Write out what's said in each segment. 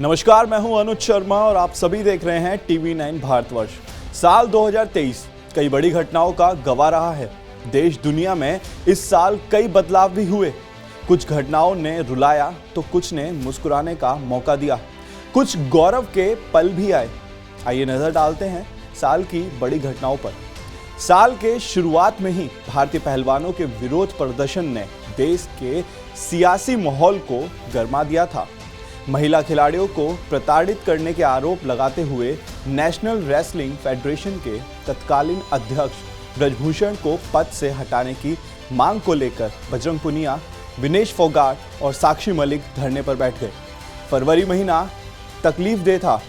नमस्कार, मैं हूं अनुज शर्मा और आप सभी देख रहे हैं TV9 भारतवर्ष। साल 2023 कई बड़ी घटनाओं का गवाह रहा है। देश दुनिया में इस साल कई बदलाव भी हुए। कुछ घटनाओं ने रुलाया तो कुछ ने मुस्कुराने का मौका दिया। कुछ गौरव के पल भी आए। आइए नजर डालते हैं साल की बड़ी घटनाओं पर। साल के शुरुआत में ही भारतीय पहलवानों के विरोध प्रदर्शन ने देश के सियासी माहौल को गरमा दिया था। महिला खिलाड़ियों को प्रताड़ित करने के आरोप लगाते हुए नेशनल रेसलिंग फेडरेशन के तत्कालीन अध्यक्ष ब्रजभूषण को पद से हटाने की मांग को लेकर बजरंग पुनिया, विनेश फोगाट और साक्षी मलिक धरने पर बैठ गए। फरवरी महीना तकलीफदेह था।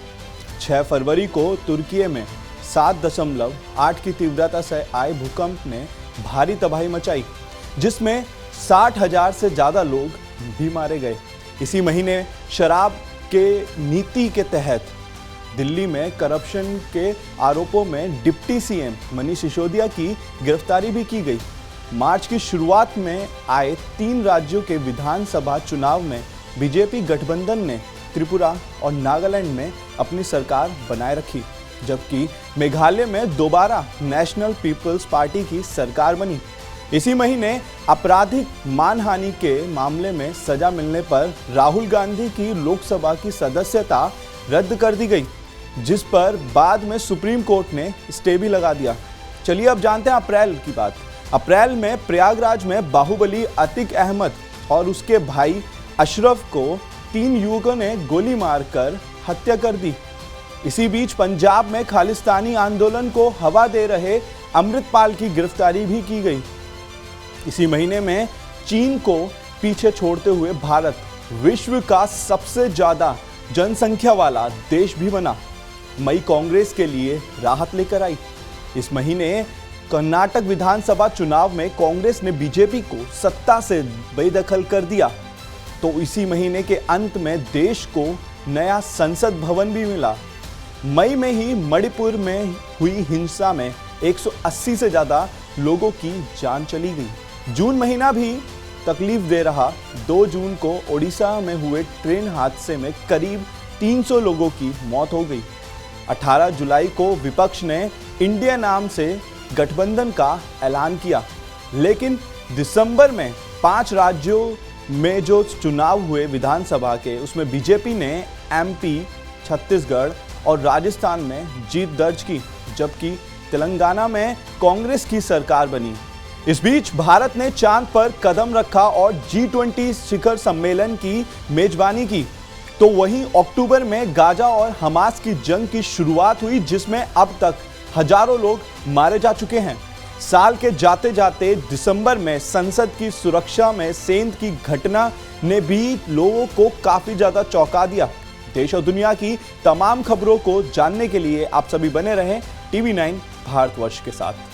6 फरवरी को तुर्की में 7.8 की तीव्रता से आए भूकंप ने भारी तबाही मचाई, जिसमें 60,000 से ज्यादा लोग भी मारे गए। इसी महीने शराब के नीति के तहत दिल्ली में करप्शन के आरोपों में डिप्टी सीएम मनीष सिसोदिया की गिरफ्तारी भी की गई। मार्च की शुरुआत में आए 3 राज्यों के विधानसभा चुनाव में बीजेपी गठबंधन ने त्रिपुरा और नागालैंड में अपनी सरकार बनाए रखी, जबकि मेघालय में दोबारा नेशनल पीपल्स पार्टी की सरकार बनी। इसी महीने आपराधिक मानहानि के मामले में सजा मिलने पर राहुल गांधी की लोकसभा की सदस्यता रद्द कर दी गई, जिस पर बाद में सुप्रीम कोर्ट ने स्टे भी लगा दिया। चलिए अब जानते हैं अप्रैल की बात। अप्रैल में प्रयागराज में बाहुबली अतीक अहमद और उसके भाई अशरफ को 3 युवकों ने गोली मारकर हत्या कर दी। इसी बीच पंजाब में खालिस्तानी आंदोलन को हवा दे रहे अमृतपाल की गिरफ्तारी भी की गई। इसी महीने में चीन को पीछे छोड़ते हुए भारत विश्व का सबसे ज्यादा जनसंख्या वाला देश भी बना। मई कांग्रेस के लिए राहत लेकर आई। इस महीने कर्नाटक विधानसभा चुनाव में कांग्रेस ने बीजेपी को सत्ता से बेदखल कर दिया। तो इसी महीने के अंत में देश को नया संसद भवन भी मिला। मई में ही मणिपुर में हुई हिंसा में 180 से ज्यादा लोगों की जान चली गई। जून महीना भी तकलीफ दे रहा। 2 जून को ओडिशा में हुए ट्रेन हादसे में करीब 300 लोगों की मौत हो गई। 18 जुलाई को विपक्ष ने इंडिया नाम से गठबंधन का ऐलान किया, लेकिन दिसंबर में 5 राज्यों में जो चुनाव हुए विधानसभा के, उसमें बीजेपी ने MP, छत्तीसगढ़ और राजस्थान में जीत दर्ज की, जबकि तेलंगाना में कांग्रेस की सरकार बनी। इस बीच भारत ने चांद पर कदम रखा और G20 शिखर सम्मेलन की मेजबानी की। तो वहीं अक्टूबर में गाजा और हमास की जंग की शुरुआत हुई, जिसमें अब तक हजारों लोग मारे जा चुके हैं। साल के जाते जाते दिसंबर में संसद की सुरक्षा में सेंध की घटना ने भी लोगों को काफी ज्यादा चौंका दिया। देश और दुनिया की तमाम खबरों को जानने के लिए आप सभी बने रहें TV9 भारतवर्ष के साथ।